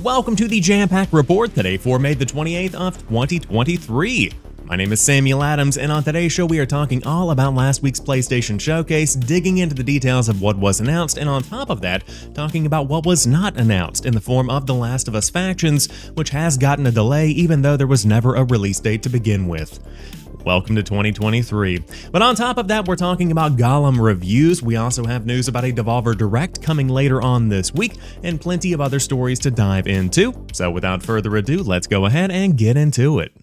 Welcome to the Jampack Report today for May the 28th of 2023. My name is Samuel Adams, and on today's show we are talking all about last week's PlayStation Showcase, digging into the details of what was announced, and on top of that, talking about what was not announced in the form of The Last of Us Factions, which has gotten a delay even though there was never a release date to begin with. Welcome to 2023. But on top of that, we're talking about Gollum reviews. We also have news about a Devolver Direct coming later on this week, and plenty of other stories to dive into. So without further ado, let's go ahead and get into it.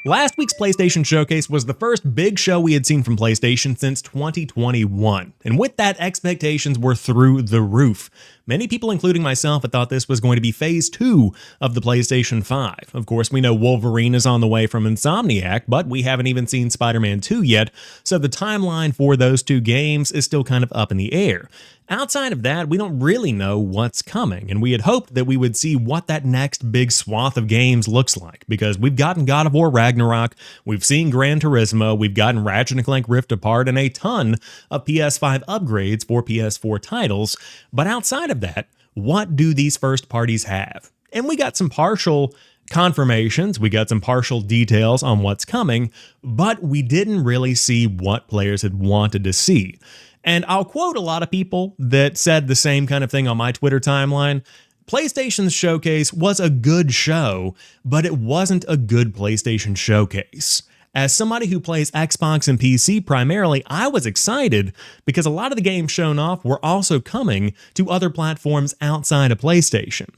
Last week's PlayStation Showcase was the first big show we had seen from PlayStation since 2021, and with that, expectations were through the roof. Many people, including myself, had thought this was going to be Phase 2 of the PlayStation 5. Of course, we know Wolverine is on the way from Insomniac, but we haven't even seen Spider-Man 2 yet, so the timeline for those two games is still kind of up in the air. Outside of that, we don't really know what's coming, and we had hoped that we would see what that next big swath of games looks like, because we've gotten God of War Ragnarok, we've seen Gran Turismo, we've gotten Ratchet & Clank Rift Apart, and a ton of PS5 upgrades for PS4 titles, but outside of that, what do these first parties have? And we got some partial confirmations, we got some partial details on what's coming, but we didn't really see what players had wanted to see. And I'll quote a lot of people that said the same kind of thing on my Twitter timeline. PlayStation's showcase was a good show, but it wasn't a good PlayStation showcase. As somebody who plays Xbox and PC primarily, I was excited because a lot of the games shown off were also coming to other platforms outside of PlayStation.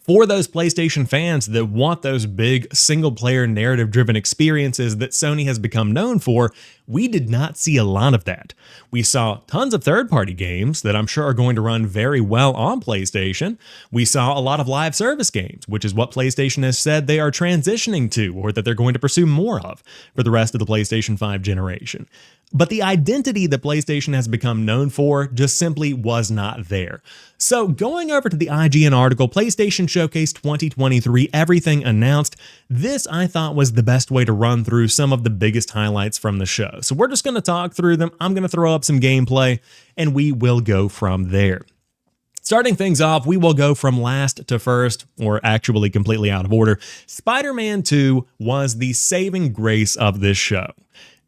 For those PlayStation fans that want those big single-player narrative-driven experiences that Sony has become known for, we did not see a lot of that. We saw tons of third-party games that I'm sure are going to run very well on PlayStation. We saw a lot of live service games, which is what PlayStation has said they are transitioning to, or that they're going to pursue more of for the rest of the PlayStation 5 generation. But the identity that PlayStation has become known for just simply was not there. So going over to the IGN article, PlayStation Showcase 2023, everything announced, this I thought was the best way to run through some of the biggest highlights from the show. So we're just going to talk through them, I'm going to throw up some gameplay, and we will go from there. Starting things off, we will go from last to first, or actually completely out of order. Spider-Man 2 was the saving grace of this show.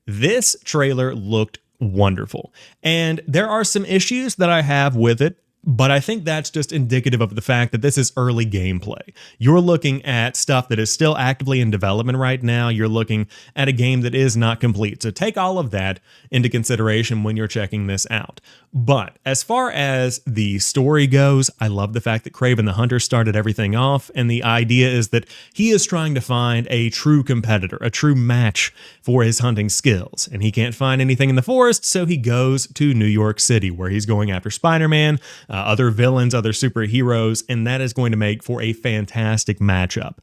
This trailer looked wonderful, and there are some issues that I have with it, but I think that's just indicative of the fact that this is early gameplay. You're looking at stuff that is still actively in development right now. You're looking at a game that is not complete. So take all of that into consideration when you're checking this out. But as far as the story goes, I love the fact that Kraven the Hunter started everything off, and the idea is that he is trying to find a true competitor, a true match for his hunting skills, and he can't find anything in the forest, so he goes to New York City, where he's going after Spider-Man, other villains, other superheroes, and that is going to make for a fantastic matchup.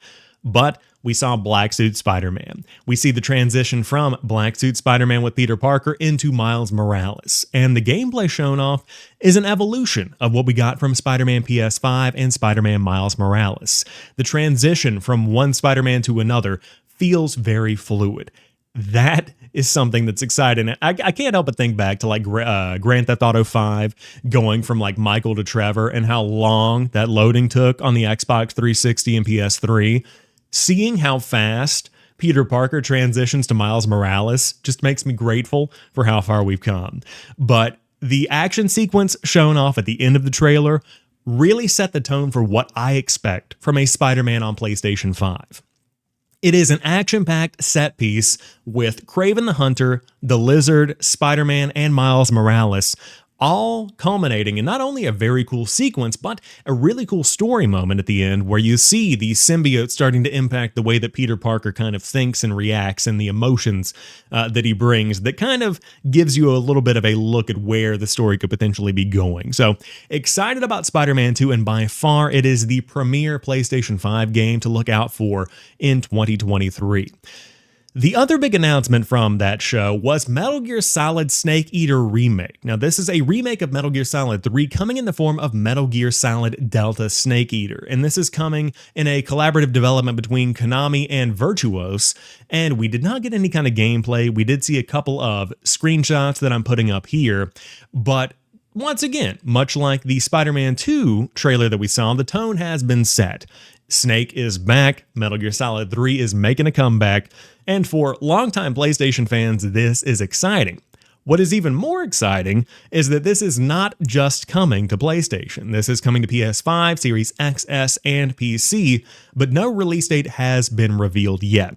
But we saw Black Suit Spider-Man. We see the transition from Black Suit Spider-Man with Peter Parker into Miles Morales, and the gameplay shown off is an evolution of what we got from Spider-Man PS5 and Spider-Man Miles Morales. The transition from one Spider-Man to another feels very fluid. That is something that's exciting. I can't help but think back to like Grand Theft Auto 5 going from like Michael to Trevor and how long that loading took on the Xbox 360 and PS3. Seeing how fast Peter Parker transitions to Miles Morales just makes me grateful for how far we've come. But the action sequence shown off at the end of the trailer really set the tone for what I expect from a Spider-Man on PlayStation 5. It is an action-packed set piece with Kraven the Hunter, the Lizard, Spider-Man, and Miles Morales all culminating in not only a very cool sequence, but a really cool story moment at the end where you see the symbiote starting to impact the way that Peter Parker kind of thinks and reacts and the emotions that he brings that kind of gives you a little bit of a look at where the story could potentially be going. So excited about Spider-Man 2, and by far it is the premier PlayStation 5 game to look out for in 2023. The other big announcement from that show was Metal Gear Solid Snake Eater Remake. Now, this is a remake of Metal Gear Solid 3 coming in the form of Metal Gear Solid Delta Snake Eater, and this is coming in a collaborative development between Konami and Virtuos, and we did not get any kind of gameplay. We did see a couple of screenshots that I'm putting up here, but once again, much like the Spider-Man 2 trailer that we saw, the tone has been set. Snake is back, Metal Gear Solid 3 is making a comeback, and for longtime PlayStation fans, this is exciting. What is even more exciting is that this is not just coming to PlayStation. This is coming to PS5, Series XS, and PC, but no release date has been revealed yet.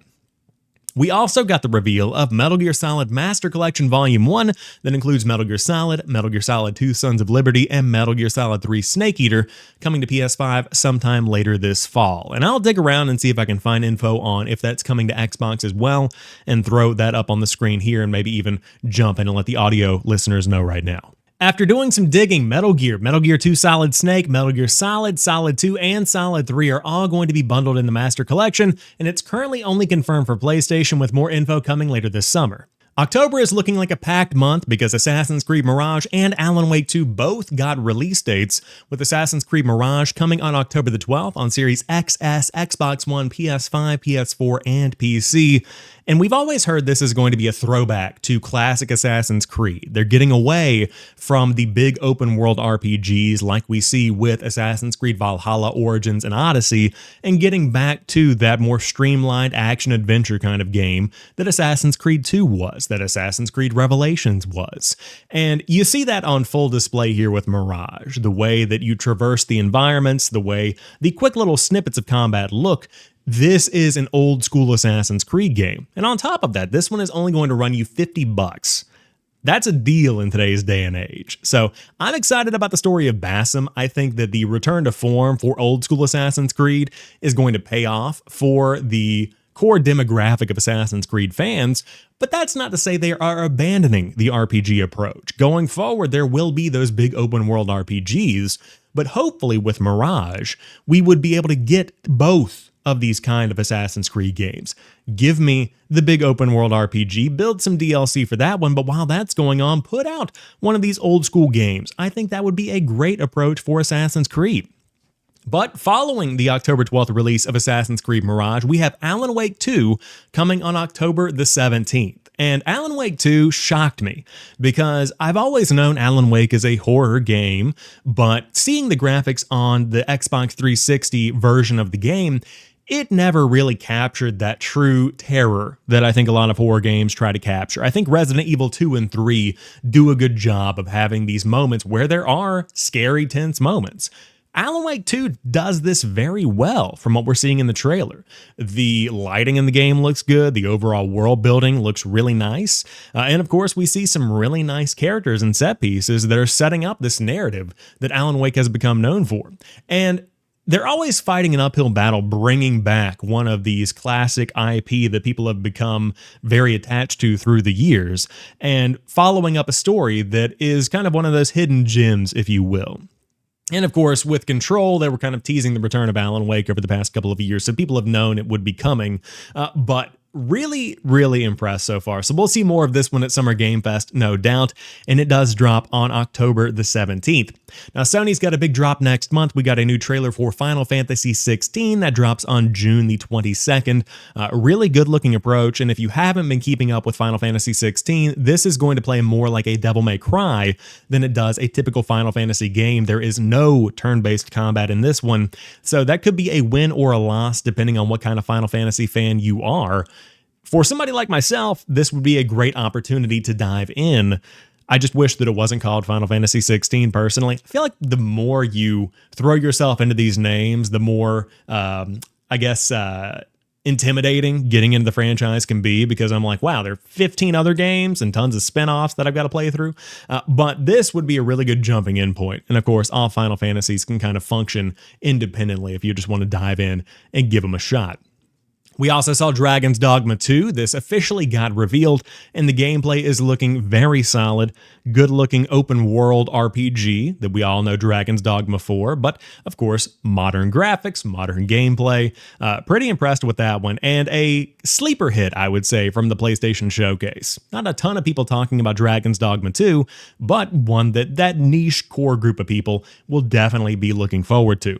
We also got the reveal of Metal Gear Solid Master Collection Volume 1 that includes Metal Gear Solid, Metal Gear Solid 2 Sons of Liberty, and Metal Gear Solid 3 Snake Eater coming to PS5 sometime later this fall. And I'll dig around and see if I can find info on if that's coming to Xbox as well and throw that up on the screen here and maybe even jump in and let the audio listeners know right now. After doing some digging, Metal Gear 2 Solid Snake, Metal Gear Solid, Solid 2, and Solid 3 are all going to be bundled in the Master Collection, and it's currently only confirmed for PlayStation with more info coming later this summer. October is looking like a packed month because Assassin's Creed Mirage and Alan Wake 2 both got release dates, with Assassin's Creed Mirage coming on October the 12th on Series XS, Xbox One, PS5, PS4, and PC. And we've always heard this is going to be a throwback to classic Assassin's Creed. They're getting away from the big open world RPGs like we see with Assassin's Creed Valhalla, Origins, and Odyssey, and getting back to that more streamlined action-adventure kind of game that Assassin's Creed 2 was, that Assassin's Creed Revelations was. And you see that on full display here with Mirage. The way that you traverse the environments, the way the quick little snippets of combat look. This is an old school Assassin's Creed game. And on top of that, this one is only going to run you $50. That's a deal in today's day and age. So I'm excited about the story of Basim. I think that the return to form for old school Assassin's Creed is going to pay off for the core demographic of Assassin's Creed fans, but that's not to say they are abandoning the RPG approach. Going forward, there will be those big open world RPGs, but hopefully with Mirage, we would be able to get both of these kind of Assassin's Creed games. Give me the big open world RPG, build some DLC for that one, but while that's going on, put out one of these old school games. I think that would be a great approach for Assassin's Creed. But following the October 12th release of Assassin's Creed Mirage, we have Alan Wake 2 coming on October the 17th. And Alan Wake 2 shocked me because I've always known Alan Wake is a horror game, but seeing the graphics on the Xbox 360 version of the game, it never really captured that true terror that I think a lot of horror games try to capture. I think Resident Evil 2 and 3 do a good job of having these moments where there are scary, tense moments. Alan Wake 2 does this very well from what we're seeing in the trailer. The lighting in the game looks good, the overall world building looks really nice, and of course we see some really nice characters and set pieces that are setting up this narrative that Alan Wake has become known for. And they're always fighting an uphill battle bringing back one of these classic IP that people have become very attached to through the years, and following up a story that is kind of one of those hidden gems, if you will. And of course, with Control, they were kind of teasing the return of Alan Wake over the past couple of years, so people have known it would be coming, but really, really impressed so far. So we'll see more of this one at Summer Game Fest, no doubt, and it does drop on October the 17th. Now, Sony's got a big drop next month. We got a new trailer for Final Fantasy 16 that drops on June the 22nd. A really good-looking approach, and if you haven't been keeping up with Final Fantasy 16, this is going to play more like a Devil May Cry than it does a typical Final Fantasy game. There is no turn-based combat in this one, so that could be a win or a loss depending on what kind of Final Fantasy fan you are. For somebody like myself, this would be a great opportunity to dive in. I just wish that it wasn't called Final Fantasy 16 personally. I feel like the more you throw yourself into these names, the more, intimidating getting into the franchise can be, because I'm like, wow, there are 15 other games and tons of spinoffs that I've got to play through. But this would be a really good jumping in point. And of course, all Final Fantasies can kind of function independently if you just want to dive in and give them a shot. We also saw Dragon's Dogma 2. This officially got revealed, and the gameplay is looking very solid. Good-looking open-world RPG that we all know Dragon's Dogma for, but of course, modern graphics, modern gameplay. Pretty impressed with that one, and a sleeper hit, I would say, from the PlayStation Showcase. Not a ton of people talking about Dragon's Dogma 2, but one that niche core group of people will definitely be looking forward to.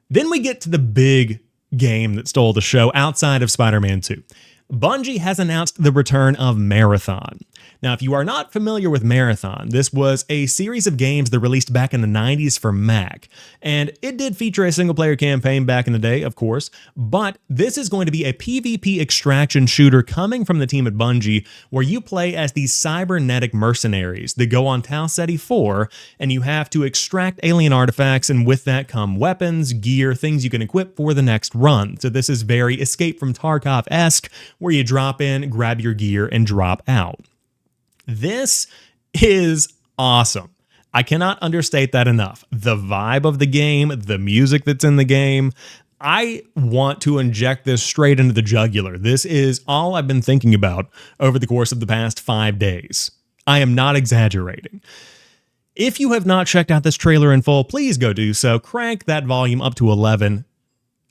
Then we get to the big game that stole the show outside of Spider-Man 2. Bungie has announced the return of Marathon. Now, if you are not familiar with Marathon, this was a series of games that released back in the 90s for Mac, and it did feature a single-player campaign back in the day, of course, but this is going to be a PvP extraction shooter coming from the team at Bungie, where you play as these cybernetic mercenaries that go on Tau Ceti 4, and you have to extract alien artifacts, and with that come weapons, gear, things you can equip for the next run. So this is very Escape from Tarkov-esque, where you drop in, grab your gear, and drop out. This is awesome. I cannot understate that enough. The vibe of the game, the music that's in the game, I want to inject this straight into the jugular. This is all I've been thinking about over the course of the past 5 days. I am not exaggerating. If you have not checked out this trailer in full, please go do so. Crank that volume up to 11.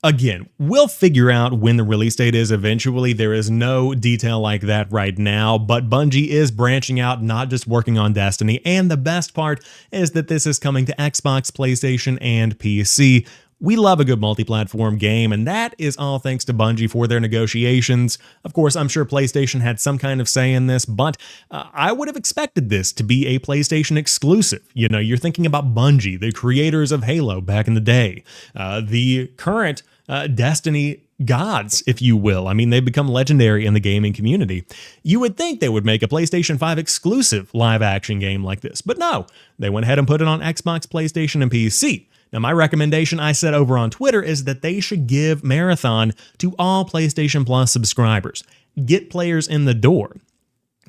Again, we'll figure out when the release date is eventually. There is no detail like that right now, but Bungie is branching out, not just working on Destiny, and the best part is that this is coming to Xbox, PlayStation, and PC. We love a good multi-platform game, and that is all thanks to Bungie for their negotiations. Of course, I'm sure PlayStation had some kind of say in this, but I would have expected this to be a PlayStation exclusive. You know, you're thinking about Bungie, the creators of Halo back in the day, the current Destiny gods, if you will. I mean, they've become legendary in the gaming community. You would think they would make a PlayStation 5 exclusive live-action game like this, but no. They went ahead and put it on Xbox, PlayStation, and PC. Now, my recommendation I said over on Twitter is that they should give Marathon to all PlayStation Plus subscribers. Get players in the door.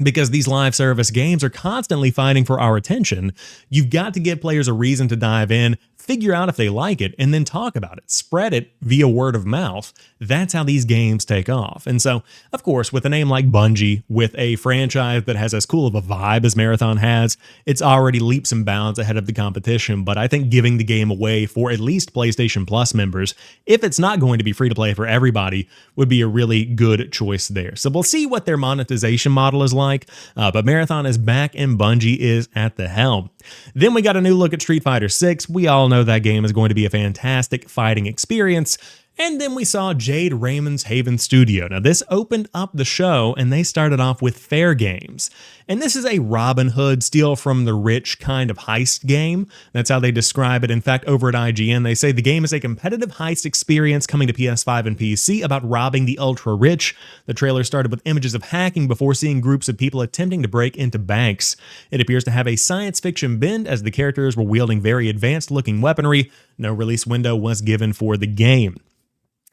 Because these live service games are constantly fighting for our attention, you've got to give players a reason to dive in, figure out if they like it, and then talk about it. Spread it via word of mouth. That's how these games take off. And so, of course, with a name like Bungie, with a franchise that has as cool of a vibe as Marathon has, it's already leaps and bounds ahead of the competition. But I think giving the game away for at least PlayStation Plus members, if it's not going to be free to play for everybody, would be a really good choice there. So we'll see what their monetization model is like, but Marathon is back and Bungie is at the helm. Then we got a new look at Street Fighter 6. We all know that game is going to be a fantastic fighting experience. And then we saw Jade Raymond's Haven Studio. Now, this opened up the show, and they started off with Fairgames. And this is a Robin Hood steal from the rich kind of heist game. That's how they describe it. In fact, over at IGN, they say the game is a competitive heist experience coming to PS5 and PC about robbing the ultra-rich. The trailer started with images of hacking before seeing groups of people attempting to break into banks. It appears to have a science fiction bend as the characters were wielding very advanced-looking weaponry. No release window was given for the game.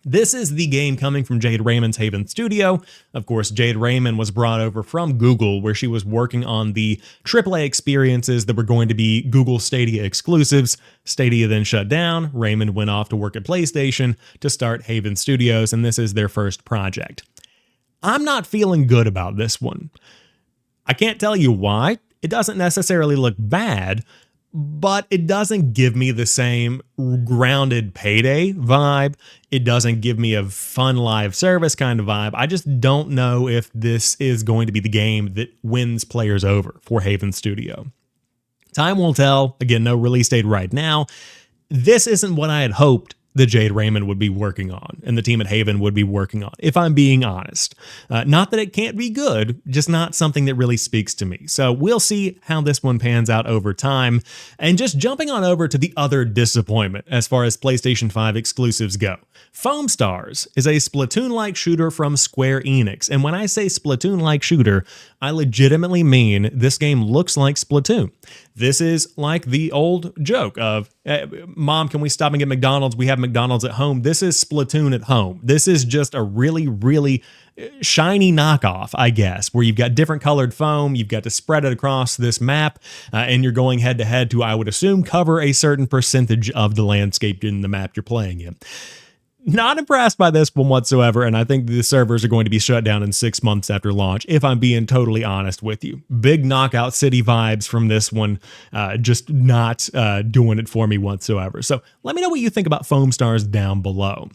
This is the game coming from Jade Raymond's Haven Studio. Of course, Jade Raymond was brought over from Google, where she was working on the AAA experiences that were going to be Google Stadia exclusives. Stadia then shut down. Raymond went off to work at PlayStation to start Haven Studios, and this is their first project. I'm not feeling good about this one. I can't tell you why. It doesn't necessarily look bad, but it doesn't give me the same grounded Payday vibe. It doesn't give me a fun live service kind of vibe. I just don't know if this is going to be the game that wins players over for Haven Studio. Time will tell. Again, no release date right now. This isn't what I had hoped that Jade Raymond would be working on and the team at Haven would be working on, if I'm being honest. Not that it can't be good, just not something that really speaks to me. So we'll see how this one pans out over time. And just jumping on over to the other disappointment as far as PlayStation 5 exclusives go. FoamStars is a Splatoon-like shooter from Square Enix. And when I say Splatoon-like shooter, I legitimately mean this game looks like Splatoon. This is like the old joke of, Mom, can we stop and get McDonald's? We have McDonald's at home. This is Splatoon at home. This is just a really, really shiny knockoff, I guess, where you've got different colored foam, you've got to spread it across this map, and you're going head to head to, I would assume, cover a certain percentage of the landscape in the map you're playing in. Not impressed by this one whatsoever, and I think the servers are going to be shut down in 6 months after launch, if I'm being totally honest with you. Big Knockout City vibes from this one, just not doing it for me whatsoever. So let me know what you think about FoamStars down below.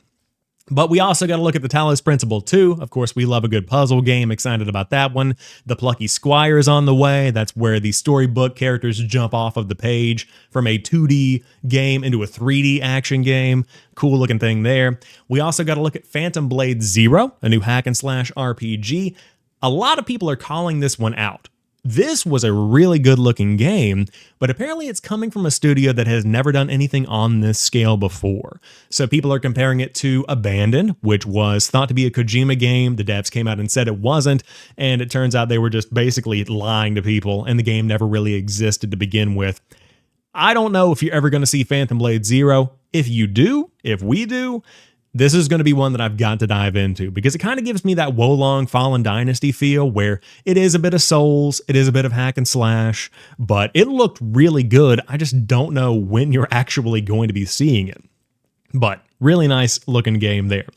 But we also got to look at the Talos Principle too. Of course, we love a good puzzle game. Excited about that one. The Plucky Squire is on the way. That's where the storybook characters jump off of the page from a 2D game into a 3D action game. Cool looking thing there. We also got to look at Phantom Blade Zero, a new hack and slash RPG. A lot of people are calling this one out. This was a really good looking game, but apparently it's coming from a studio that has never done anything on this scale before. So people are comparing it to Abandoned, which was thought to be a Kojima game. The devs came out and said it wasn't, and it turns out they were just basically lying to people, and the game never really existed to begin with. I don't know if you're ever going to see Phantom Blade Zero. If you do, if we do, this is going to be one that I've got to dive into because it kind of gives me that Wolong Fallen Dynasty feel where it is a bit of Souls, it is a bit of hack and slash, but it looked really good. I just don't know when you're actually going to be seeing it. But really nice looking game there.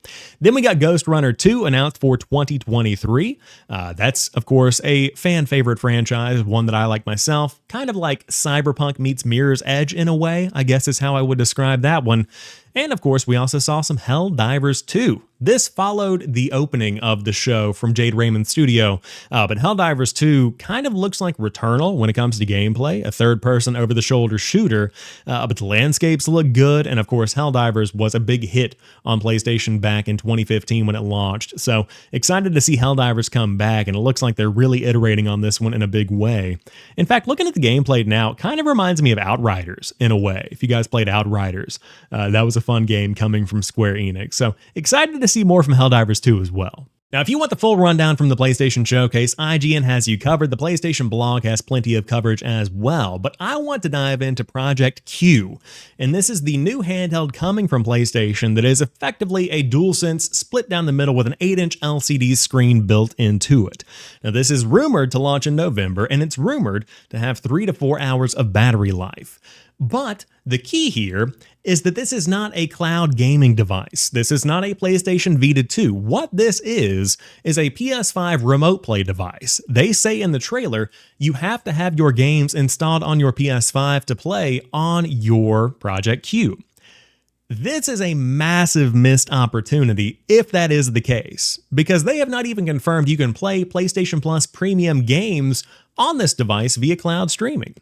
Then we got Ghost Runner 2 announced for 2023. That's, of course, a fan favorite franchise, one that I like myself. Kind of like Cyberpunk meets Mirror's Edge in a way, I guess is how I would describe that one. And of course, we also saw some Helldivers 2. This followed the opening of the show from Jade Raymond's studio, but Helldivers 2 kind of looks like Returnal when it comes to gameplay, a third-person over-the-shoulder shooter, but the landscapes look good, and of course, Helldivers was a big hit on PlayStation back in 2015 when it launched, so excited to see Helldivers come back, and it looks like they're really iterating on this one in a big way. In fact, looking at the gameplay now, it kind of reminds me of Outriders in a way, if you guys played Outriders. That was a fun game coming from Square Enix, so excited to see more from Helldivers 2 as well. Now, if you want the full rundown from the PlayStation Showcase, IGN has you covered. The PlayStation blog has plenty of coverage as well, but I want to dive into Project Q, and this is the new handheld coming from PlayStation that is effectively a DualSense split down the middle with an 8-inch LCD screen built into it. Now, this is rumored to launch in November, and it's rumored to have 3 to 4 hours of battery life. But the key here is that this is not a cloud gaming device. This is not a PlayStation Vita 2. What this is a PS5 Remote Play device. They say in the trailer, you have to have your games installed on your PS5 to play on your Project Q. This is a massive missed opportunity if that is the case, because they have not even confirmed you can play PlayStation Plus premium games on this device via cloud streaming.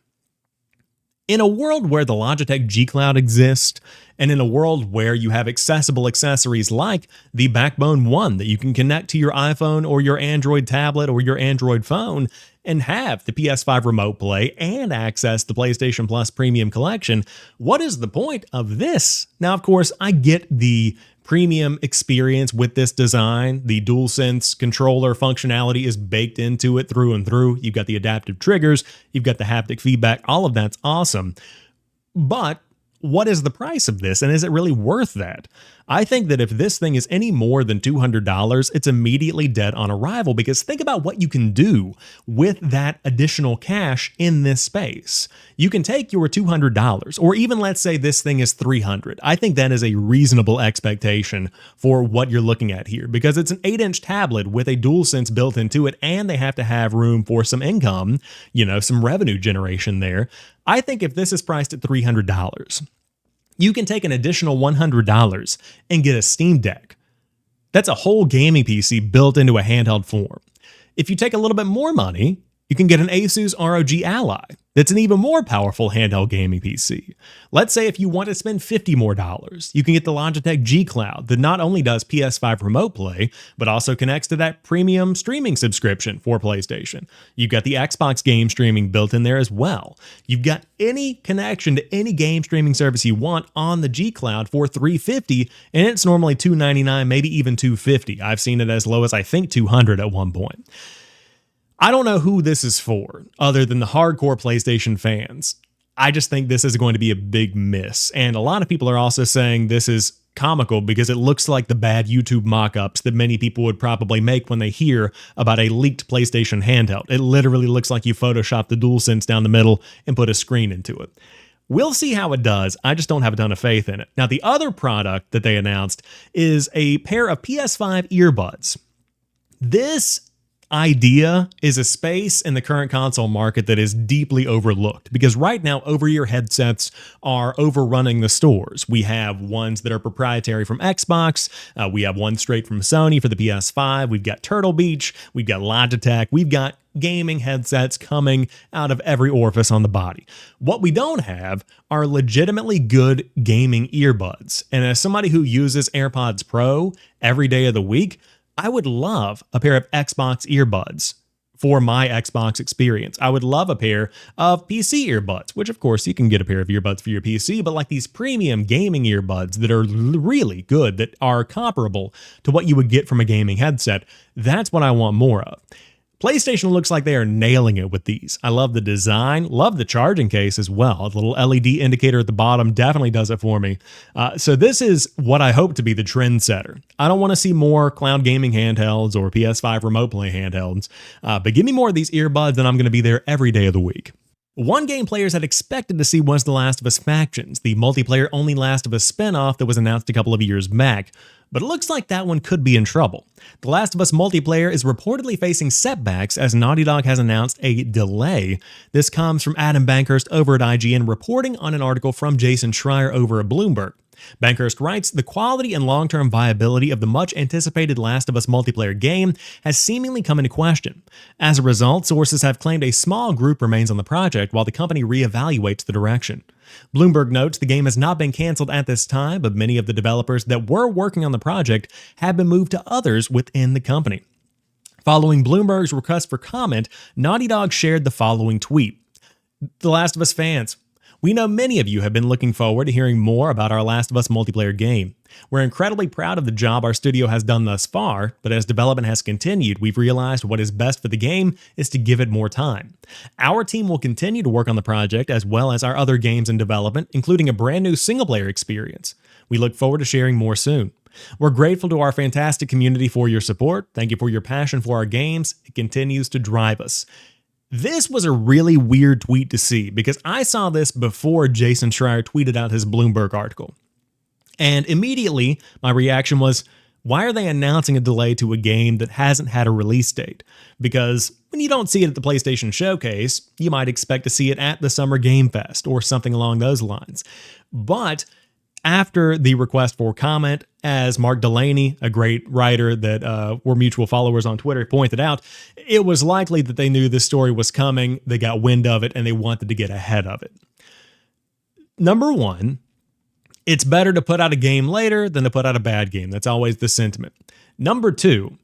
In a world where the Logitech G Cloud exists, and in a world where you have accessible accessories like the Backbone One that you can connect to your iPhone or your Android tablet or your Android phone and have the PS5 Remote Play and access the PlayStation Plus Premium Collection, what is the point of this? Now, of course, I get the premium experience with this design. The DualSense controller functionality is baked into it through and through. You've got the adaptive triggers, you've got the haptic feedback, all of that's awesome. But what is the price of this, and is it really worth that? I think that if this thing is any more than $200, it's immediately dead on arrival, because think about what you can do with that additional cash in this space. You can take your $200, or even let's say this thing is $300. I think that is a reasonable expectation for what you're looking at here, because it's an 8-inch tablet with a DualSense built into it, and they have to have room for some income, some revenue generation there. I think if this is priced at $300, you can take an additional $100 and get a Steam Deck. That's a whole gaming PC built into a handheld form. If you take a little bit more money, you can get an Asus ROG Ally. That's an even more powerful handheld gaming PC. Let's say if you want to spend $50 more, you can get the Logitech G Cloud that not only does PS5 Remote Play, but also connects to that premium streaming subscription for PlayStation. You've got the Xbox game streaming built in there as well. You've got any connection to any game streaming service you want on the G Cloud for $350, and it's normally $299, maybe even $250. I've seen it as low as I think $200 at one point. I don't know who this is for, other than the hardcore PlayStation fans. I just think this is going to be a big miss. And a lot of people are also saying this is comical because it looks like the bad YouTube mock-ups that many people would probably make when they hear about a leaked PlayStation handheld. It literally looks like you photoshopped the DualSense down the middle and put a screen into it. We'll see how it does. I just don't have a ton of faith in it. Now, the other product that they announced is a pair of PS5 earbuds. This idea is a space in the current console market that is deeply overlooked, because right now over-ear headsets are overrunning the stores. We have ones that are proprietary from Xbox, we have one straight from Sony for the PS5, we've got Turtle Beach, we've got Logitech, we've got gaming headsets coming out of every orifice on the body. What we don't have are legitimately good gaming earbuds, and as somebody who uses AirPods Pro every day of the week, I would love a pair of Xbox earbuds for my Xbox experience. I would love a pair of PC earbuds, which of course you can get a pair of earbuds for your PC, but like these premium gaming earbuds that are really good, that are comparable to what you would get from a gaming headset, that's what I want more of. PlayStation looks like they are nailing it with these. I love the design, love the charging case as well. The little LED indicator at the bottom definitely does it for me. So this is what I hope to be the trendsetter. I don't want to see more cloud gaming handhelds or PS5 Remote Play handhelds, but give me more of these earbuds and I'm going to be there every day of the week. One game players had expected to see was The Last of Us Factions, the multiplayer-only Last of Us spinoff that was announced a couple of years back. But it looks like that one could be in trouble. The Last of Us multiplayer is reportedly facing setbacks as Naughty Dog has announced a delay. This comes from Adam Bankhurst over at IGN reporting on an article from Jason Schreier over at Bloomberg. Bankhurst writes, the quality and long-term viability of the much-anticipated Last of Us multiplayer game has seemingly come into question. As a result, sources have claimed a small group remains on the project while the company reevaluates the direction. Bloomberg notes the game has not been canceled at this time, but many of the developers that were working on the project have been moved to others within the company. Following Bloomberg's request for comment, Naughty Dog shared the following tweet. The Last of Us fans, we know many of you have been looking forward to hearing more about our Last of Us multiplayer game. We're incredibly proud of the job our studio has done thus far, but as development has continued, we've realized what is best for the game is to give it more time. Our team will continue to work on the project as well as our other games in development, including a brand new single-player experience. We look forward to sharing more soon. We're grateful to our fantastic community for your support. Thank you for your passion for our games. It continues to drive us. This was a really weird tweet to see because I saw this before Jason Schreier tweeted out his Bloomberg article. And immediately, my reaction was, why are they announcing a delay to a game that hasn't had a release date? Because when you don't see it at the PlayStation Showcase, you might expect to see it at the Summer Game Fest or something along those lines. But after the request for comment, as Mark Delaney, a great writer that we're mutual followers on Twitter, pointed out, it was likely that they knew this story was coming, they got wind of it, and they wanted to get ahead of it. Number one, it's better to put out a game later than to put out a bad game. That's always the sentiment. Number two,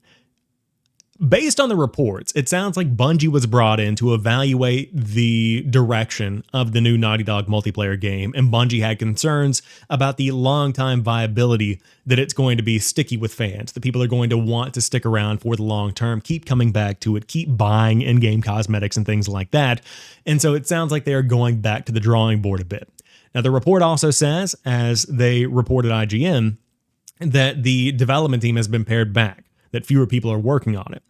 based on the reports, it sounds like Bungie was brought in to evaluate the direction of the new Naughty Dog multiplayer game, and Bungie had concerns about the long-time viability that it's going to be sticky with fans, that people are going to want to stick around for the long term, keep coming back to it, keep buying in-game cosmetics and things like that. And so it sounds like they are going back to the drawing board a bit. Now, the report also says, as they reported IGN, that the development team has been pared back, that fewer people are working on it.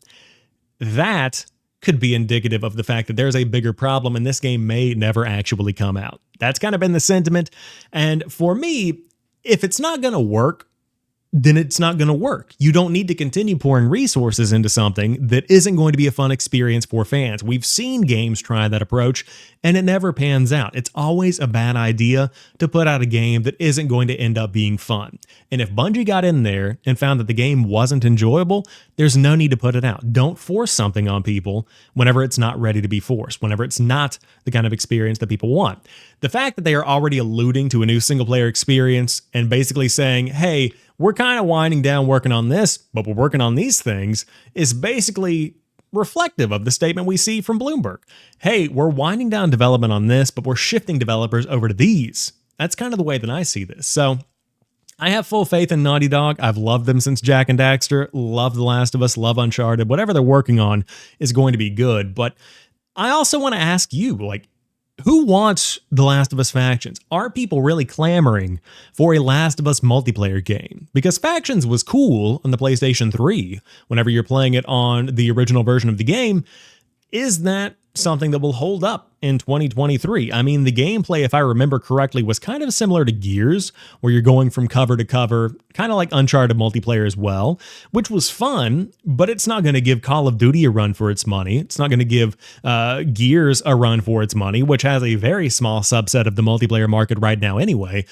That could be indicative of the fact that there's a bigger problem and this game may never actually come out. That's kind of been the sentiment. And for me, if it's not going to work, then it's not going to work. You don't need to continue pouring resources into something that isn't going to be a fun experience for fans. We've seen games try that approach and it never pans out. It's always a bad idea to put out a game that isn't going to end up being fun. And if Bungie got in there and found that the game wasn't enjoyable, there's no need to put it out. Don't force something on people whenever it's not ready to be forced, whenever it's not the kind of experience that people want. The fact that they are already alluding to a new single-player experience and basically saying, hey, we're kind of winding down working on this, but we're working on these things, is basically reflective of the statement we see from Bloomberg. Hey, we're winding down development on this, but we're shifting developers over to these. That's kind of the way that I see this. So I have full faith in Naughty Dog. I've loved them since Jak and Daxter, love The Last of Us, love Uncharted. Whatever they're working on is going to be good. But I also want to ask you, who wants The Last of Us Factions? Are people really clamoring for a Last of Us multiplayer game? Because Factions was cool on the PlayStation 3 whenever you're playing it on the original version of the game. Is that something that will hold up in 2023. I mean, the gameplay, if I remember correctly, was kind of similar to Gears, where you're going from cover to cover, kind of like Uncharted multiplayer as well, which was fun, but it's not going to give Call of Duty a run for its money. It's not going to give Gears a run for its money, which has a very small subset of the multiplayer market right now anyway.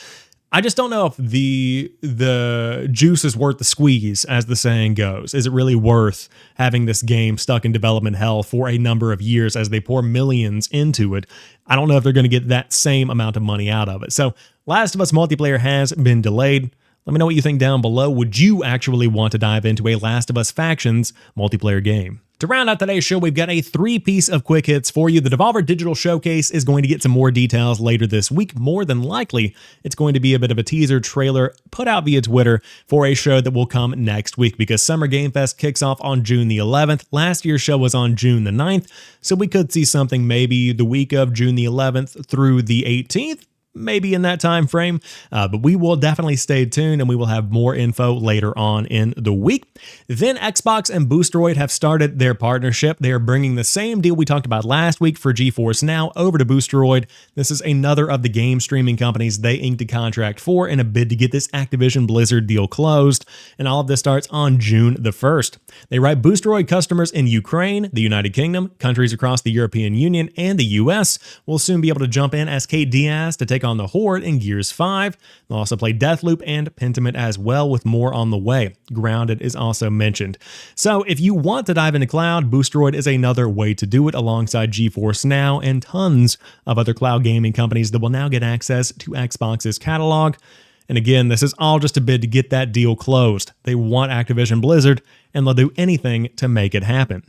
I just don't know if the juice is worth the squeeze, as the saying goes. Is it really worth having this game stuck in development hell for a number of years as they pour millions into it? I don't know if they're going to get that same amount of money out of it. So Last of Us multiplayer has been delayed. Let me know what you think down below. Would you actually want to dive into a Last of Us Factions multiplayer game? To round out today's show, we've got a three-piece of quick hits for you. The Devolver Digital Showcase is going to get some more details later this week. More than likely, it's going to be a bit of a teaser trailer put out via Twitter for a show that will come next week, because Summer Game Fest kicks off on June the 11th. Last year's show was on June the 9th, so we could see something maybe the week of June the 11th through the 18th. Maybe in that time frame, but we will definitely stay tuned, and we will have more info later on in the week. Then Xbox and Boosteroid have started their partnership. They are bringing the same deal we talked about last week for GeForce Now over to Boosteroid. This is another of the game streaming companies they inked a contract for in a bid to get this Activision Blizzard deal closed, and all of this starts on June the 1st. They write Boosteroid customers in Ukraine, the United Kingdom, countries across the European Union, and the US will soon be able to jump in as Kate Diaz to take on the Horde in Gears 5. They'll also play Deathloop and Pentiment as well, with more on the way. Grounded is also mentioned. So if you want to dive into cloud, Boosteroid is another way to do it, alongside GeForce Now and tons of other cloud gaming companies that will now get access to Xbox's catalog. And again, this is all just a bid to get that deal closed. They want Activision Blizzard, and they'll do anything to make it happen.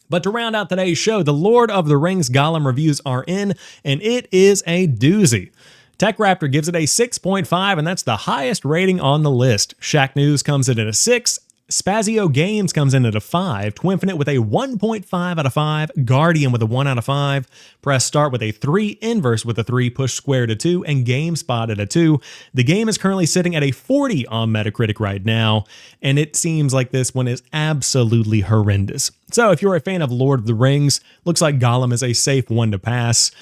But to round out today's show, the Lord of the Rings Gollum reviews are in, and it is a doozy. TechRaptor gives it a 6.5, and that's the highest rating on the list. Shack News comes in at a 6. Spazio Games comes in at a 5, Twinfinite with a 1.5 out of 5, Guardian with a 1 out of 5, Press Start with a 3, Inverse with a 3, Push Square to 2, and GameSpot at a 2. The game is currently sitting at a 40 on Metacritic right now, and it seems like this one is absolutely horrendous. So if you're a fan of Lord of the Rings, looks like Gollum is a safe one to pass.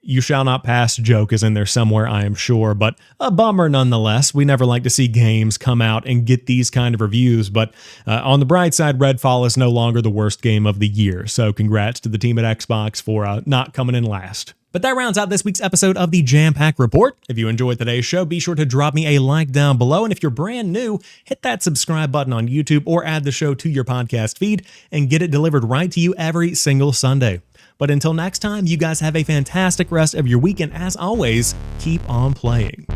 You shall not pass joke is in there somewhere, I am sure, but a bummer nonetheless. We never like to see games come out and get these kind of reviews, but on the bright side, Redfall is no longer the worst game of the year, so congrats to the team at Xbox for not coming in last. But that rounds out this week's episode of the Jampack Report. If you enjoyed today's show, be sure to drop me a like down below, and if you're brand new, hit that subscribe button on YouTube or add the show to your podcast feed and get it delivered right to you every single Sunday. But until next time, you guys have a fantastic rest of your week, and as always, keep on playing.